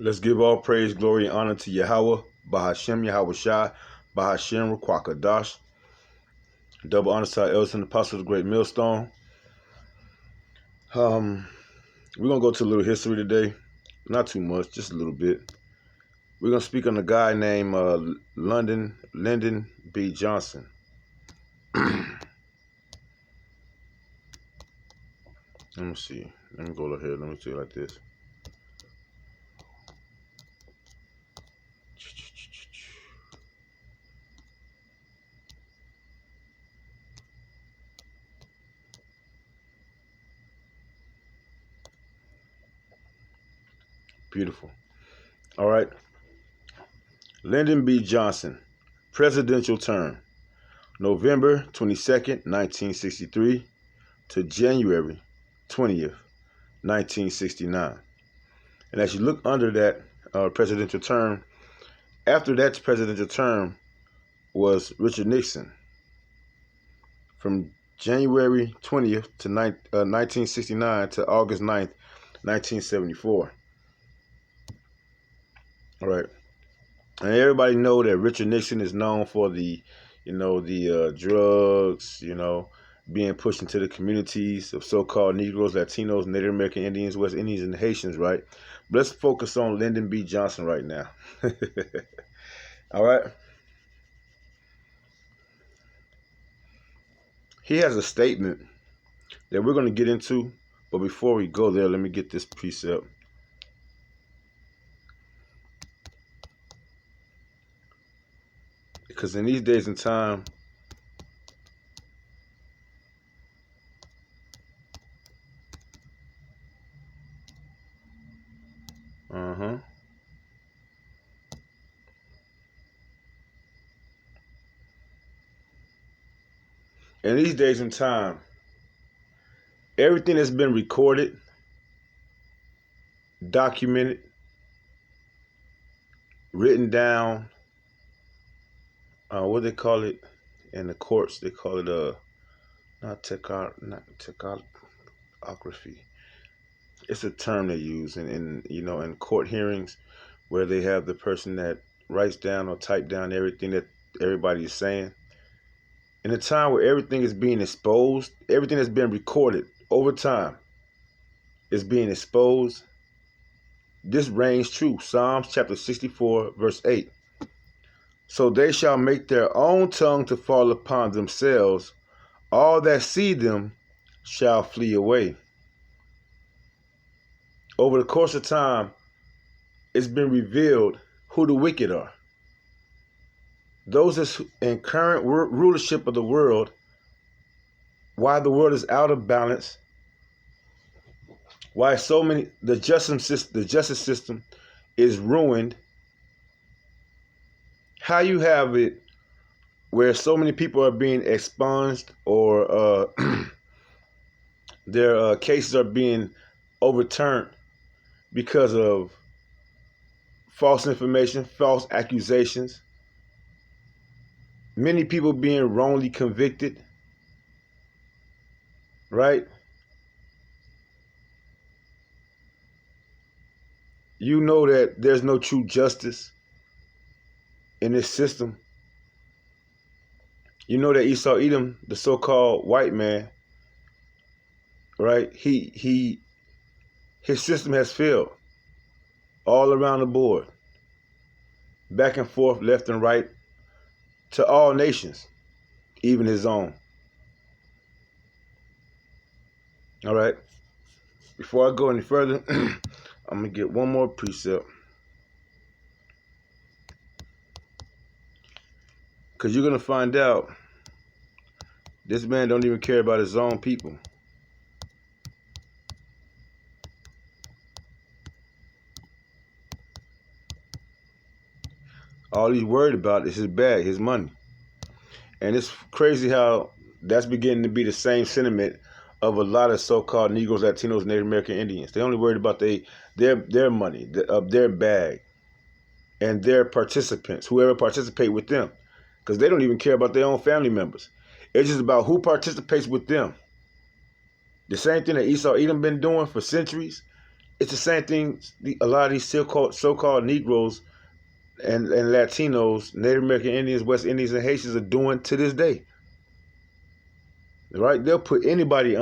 Let's give all praise, glory, and honor to Yahweh, Bahashem, Yahweh Shai, Bahashem, Rukwakadash. Double honor to our elders and apostles of the Great Millstone. We're going to go to a little history today. Not too much, just a little bit. We're going to speak on a guy named Lyndon B.Johnson. Let me see. Let me go ahead. Let me say it like this. Beautiful. All right. Lyndon B. Johnson, presidential term, November 22nd, 1963 to January 20th, 1969. And as you look under that presidential term, after that presidential term was Richard Nixon from January 20th to 1969 to August 9th, 1974. All right. And everybody know that Richard Nixon is known for the drugs, being pushed into the communities of so-called Negroes, Latinos, Native American Indians, West Indians, and Haitians, right? But let's focus on Lyndon B. Johnson right now. All right. He has a statement that we're going to get into, but before we go there, let me get this precept. Because in these days and time, in these days and time, everything that's been recorded, documented, written down, what they call it in the courts, they call it not techography. It's a term they use in court hearings where they have the person that writes down or type down everything that everybody is saying. In a time where everything is being exposed, everything that's been recorded over time is being exposed. This reigns true. Psalms chapter 64, verse 8. So they shall make their own tongue to fall upon themselves. All that see them shall flee away. Over the course of time, it's been revealed who the wicked are. Those that's in current rulership of the world, why the world is out of balance, why the justice system is ruined. How you have it where so many people are being expunged or their cases are being overturned because of false information, false accusations, many people being wrongly convicted, right? You know that there's no true justice in this system. You know that Esau Edom, the so-called white man, right? His system has failed all around the board, back and forth, left and right, to all nations, even his own. All right. Before I go any further, I'm going to get one more precept. Because you're going to find out this man don't even care about his own people. All he's worried about is his bag, his money. And it's crazy how that's beginning to be the same sentiment of a lot of so-called Negroes, Latinos, Native American Indians. They only worried about their money, their bag, and their participants, whoever participate with them. Because they don't even care about their own family members. It's just about who participates with them. The same thing that Esau Edom been doing for centuries. It's the same thing a lot of these so-called Negroes and Latinos, Native American Indians, West Indians, and Haitians are doing to this day. Right? They'll put anybody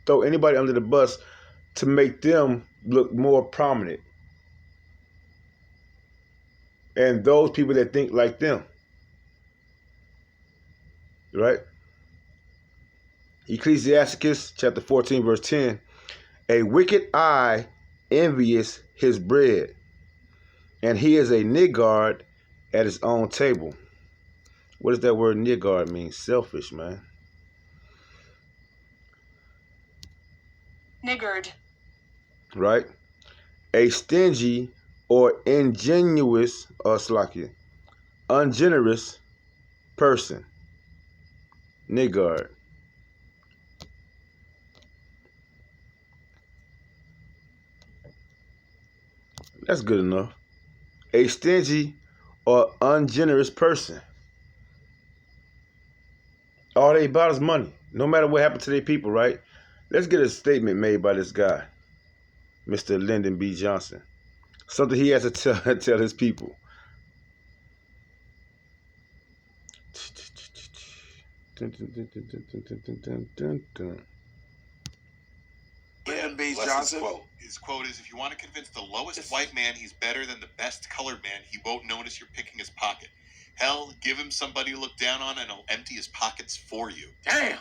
throw anybody under the bus to make them look more prominent. And those people that think like them. Right? Ecclesiasticus chapter 14, verse 10. A wicked eye envious his bread, and he is a niggard at his own table. What does that word niggard mean? Selfish, man. Niggard. Right? A stingy or ungenerous person. Niggard. That's good enough. A stingy or ungenerous person. All they about is money. No matter what happened to their people, right? Let's get a statement made by this guy, Mr. Lyndon B.Johnson. Something he has to tell his people. Lyndon B.Johnson. His quote is, if you want to convince the lowest white man he's better than the best colored man, he won't notice you're picking his pocket. Hell, give him somebody to look down on and he'll empty his pockets for you. Damn!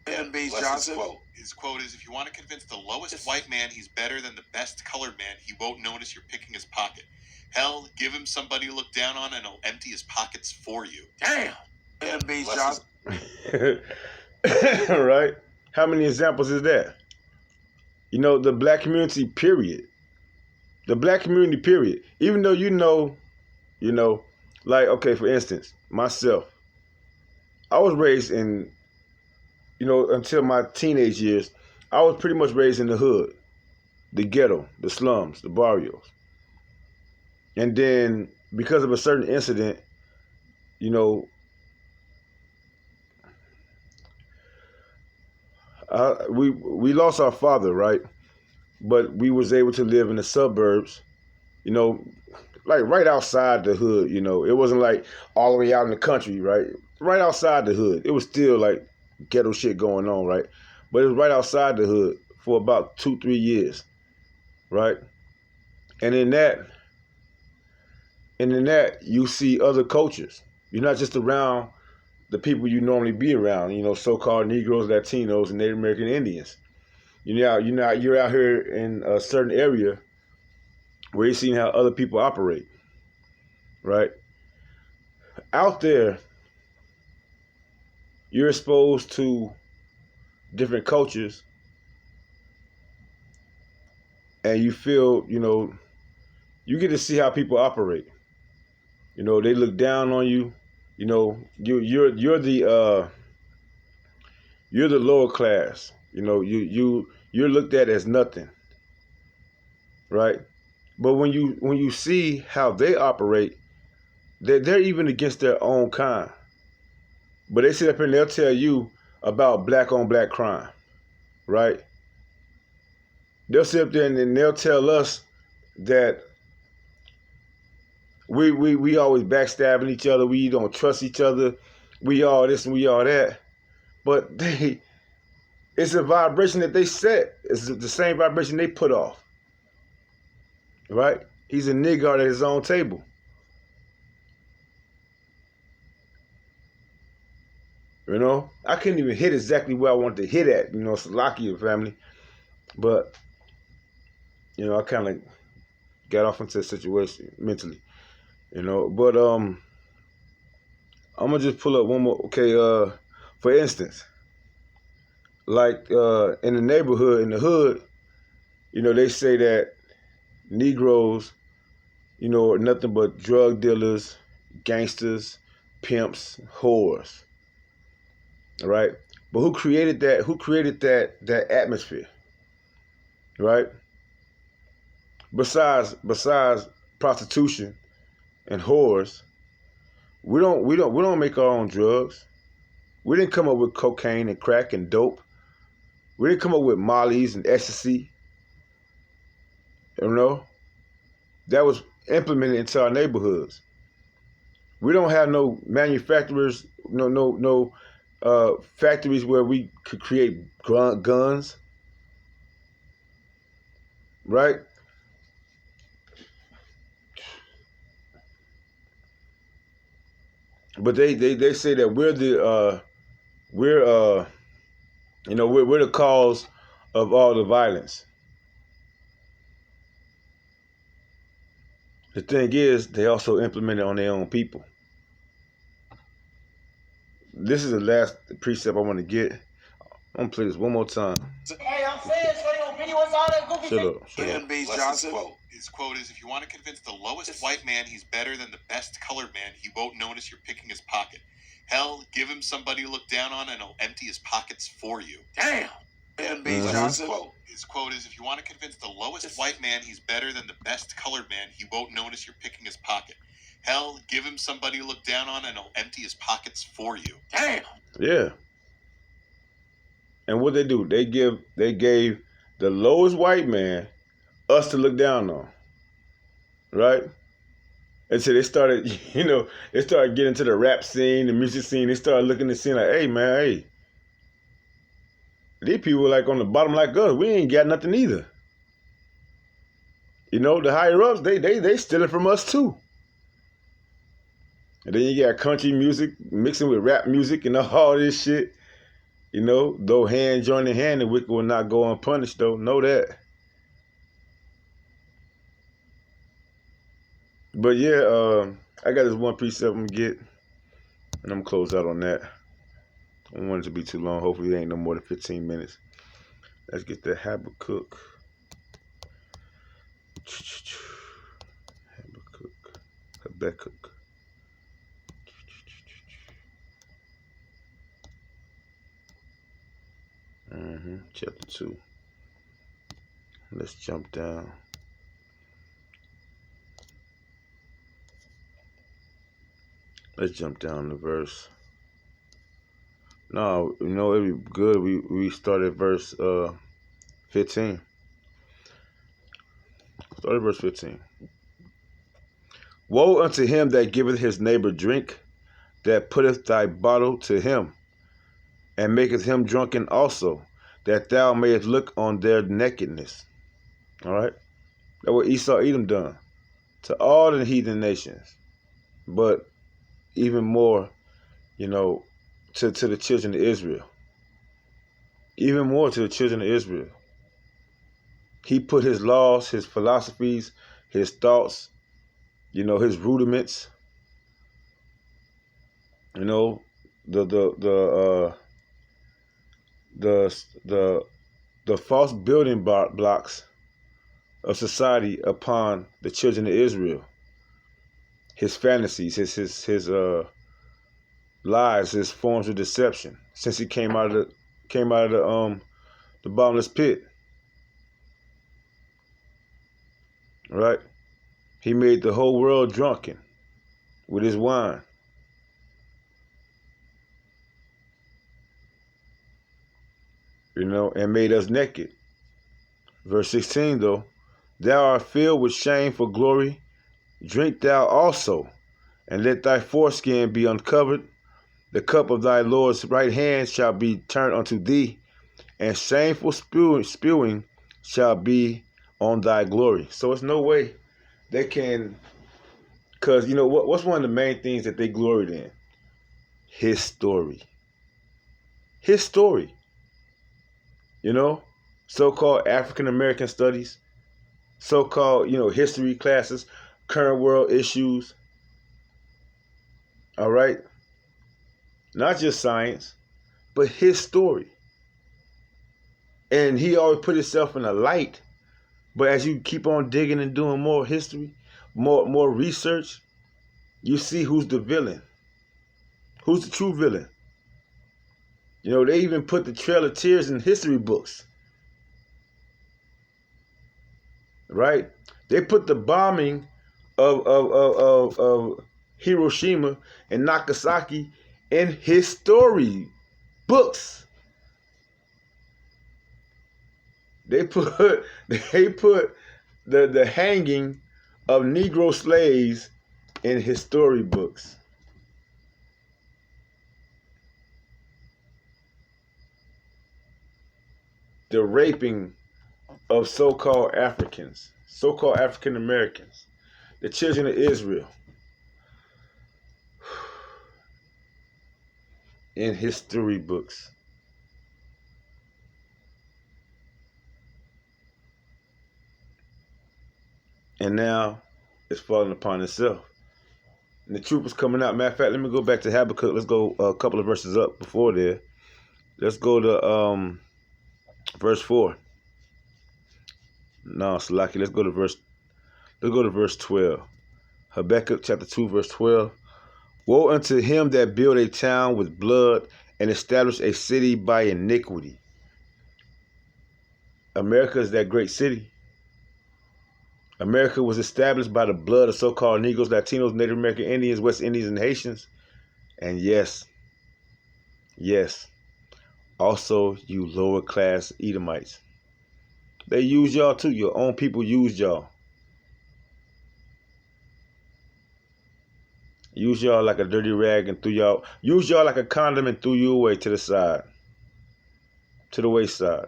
Lyndon B.Johnson. His quote is, if you want to convince the lowest white man he's better than the best colored man, he won't notice you're picking his pocket. Hell, give him somebody to look down on and he'll empty his pockets for you. Damn! Lyndon B.Johnson. Right? How many examples is that? You know, the black community, period. The black community, period. Even though you know, like, okay, for instance, myself, I was raised in, until my teenage years, I was pretty much raised in the hood, the ghetto, the slums, the barrios. And then because of a certain incident, we lost our father, right? But we was able to live in the suburbs, like right outside the hood. It wasn't like all the way out in the country, right? Right outside the hood. It was still like ghetto shit going on, right? But it was right outside the hood for about 2-3 years, right? And in that, you see other cultures. You're not just around the people you normally be around, so-called Negroes, Latinos, and Native American Indians. You're out here in a certain area where you're seeing how other people operate, right? Out there, you're exposed to different cultures, and you feel, you get to see how people operate. They look down on you. You're the lower class. You're looked at as nothing, right? But when you see how they operate, they're even against their own kind. But they sit up here and they'll tell you about black on black crime, right? They'll sit up there and they'll tell us that we always backstabbing each other, we don't trust each other, we all this and we all that. But it's a vibration that they set. It's the same vibration they put off. Right? He's a niggard at his own table. I couldn't even hit exactly where I wanted to hit at, Salakia family. But, I kind of got off into the situation mentally, But I'm going to just pull up one more. Okay, for instance, like in the neighborhood, in the hood, they say that Negroes, are nothing but drug dealers, gangsters, pimps, whores. All right? But who created that? Who created that atmosphere? Right? Besides prostitution and whores, we don't make our own drugs. We didn't come up with cocaine and crack and dope. We didn't come up with mollies and ecstasy. You know, that was implemented into our neighborhoods. We don't have no manufacturers, no factories where we could create guns, right? But they say that we're the we're the cause of all the violence. The thing is, they also implement it on their own people. This is the last precept I want to get. I'm gonna play this one more time. Hey, I'm saying, so you don't be what's all that goofy Shut shit. up. Shut Lyndon up. B.Johnson. His quote is, if you want to convince the lowest white man he's better than the best colored man, he won't notice you're picking his pocket. Hell, give him somebody to look down on and he'll empty his pockets for you. Damn. Lyndon B.Johnson. His quote is, if you want to convince the lowest white man he's better than the best colored man, he won't notice you're picking his pocket. Hell, give him somebody to look down on and he'll empty his pockets for you. Damn. Yeah. And what they do, they gave the lowest white man us to look down on, right? And so they started, they started getting to the rap scene, the music scene. They started looking at the scene like, hey, man, hey, these people like on the bottom like us. We ain't got nothing either. The higher ups, they stealing from us too. And then you got country music mixing with rap music and all this shit. Though hand joining hand, the wicked will not go unpunished, though. Know that. But yeah, I got this one precept I'm gonna get, and I'm gonna close out on that. I don't want it to be too long. Hopefully it ain't no more than 15 minutes. Let's get the Habakkuk. Habakkuk. Chapter 2. Let's jump down. Let's jump down to verse. No, it'd be good. We start at verse 15. Start at verse 15. Woe unto him that giveth his neighbor drink, that putteth thy bottle to him, and maketh him drunken also, that thou mayest look on their nakedness. All right? That's what Esau Edom done to all the heathen nations. But even more, to the children of Israel. Even more to the children of Israel. He put his laws, his philosophies, his thoughts, his rudiments, the false building blocks of society upon the children of Israel. His fantasies, his lies, his forms of deception. Since he came out of the bottomless pit, right? He made the whole world drunken with his wine. And made us naked. Verse 16, though, thou art filled with shame for glory. Drink thou also, and let thy foreskin be uncovered. The cup of thy Lord's right hand shall be turned unto thee, and shameful spewing shall be on thy glory. So it's no way they can, because what's one of the main things that they gloried in? His story. His story. So-called African American studies, so-called, history classes, current world issues. All right? Not just science, but his story. And he always put himself in a light. But as you keep on digging and doing more history, more research, you see who's the villain. Who's the true villain? They even put the Trail of Tears in history books. Right? They put the bombing of Hiroshima and Nagasaki in his story books. They put the hanging of Negro slaves in his storybooks. The raping of so-called Africans, so-called African Americans, the children of Israel in his storybooks. And now it's falling upon itself. And the truth is coming out. Matter of fact, let me go back to Habakkuk. Let's go a couple of verses up before there. Let's go to verse 4. No, Salaki, let's go to verse 12. Habakkuk chapter 2, verse 12. Woe unto him that build a town with blood and establish a city by iniquity. America is that great city. America was established by the blood of so-called Negroes, Latinos, Native American Indians, West Indians, and Haitians. And yes, also you lower class Edomites. They use y'all too. Your own people used y'all. Use y'all like a dirty rag and threw y'all. Use y'all like a condom and threw you away to the side. To the wayside.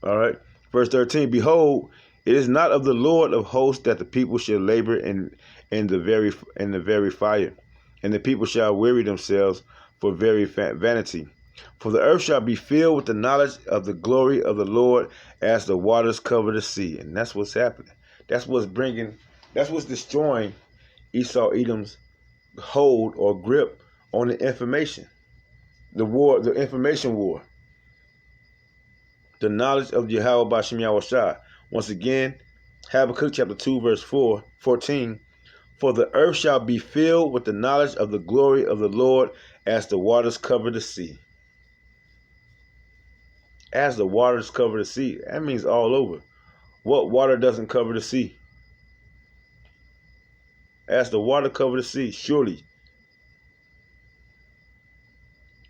All right. Verse 13. Behold, it is not of the Lord of hosts that the people should labor in the very fire, and the people shall weary themselves for very vanity. For the earth shall be filled with the knowledge of the glory of the Lord as the waters cover the sea. And that's what's happening. That's what's destroying Esau Edom's hold or grip on the information. The information war. The knowledge of Yahweh Bashem Yahushua. Once again, Habakkuk chapter 2, verse 14. For the earth shall be filled with the knowledge of the glory of the Lord as the waters cover the sea. As the waters cover the sea. That means all over. What water doesn't cover the sea? As the water cover the sea, surely.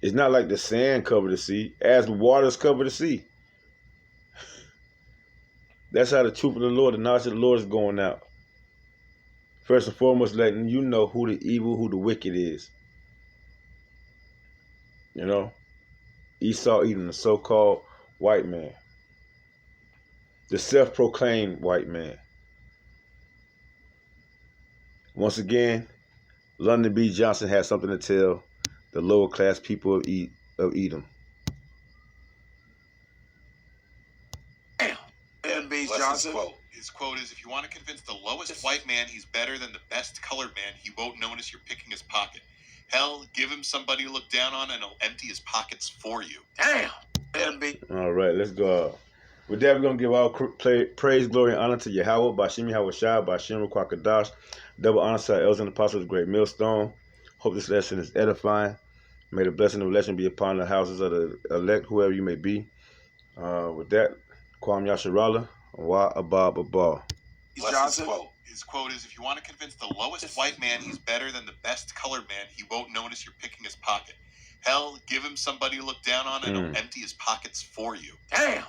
It's not like the sand cover the sea. As the waters cover the sea. That's how the truth of the Lord, the knowledge of the Lord is going out. First and foremost, letting you know who the evil, who the wicked is. You know? Esau Edom, the so-called white man. The self-proclaimed white man. Once again, Lyndon B.Johnson has something to tell the lower class people of Edom. Lyndon B.Johnson. His quote is, if you want to convince the lowest white man he's better than the best colored man, he won't notice you're picking his pocket. Hell, give him somebody to look down on and he'll empty his pockets for you. Damn! All right, let's go. With that, we're going to give all praise, glory, and honor to Yahweh, Bashem Yahushua, Bashem Rukwakadash. Double honor to our elders and apostles of the great millstone. Hope this lesson is edifying. May the blessing of the lesson be upon the houses of the elect, whoever you may be. With that, Kwam Yasharala, Wa Abab Abba. His quote is, if you want to convince the lowest white man he's better than the best colored man, he won't notice you're picking his pocket. Hell, give him somebody to look down on and he'll empty his pockets for you. Damn!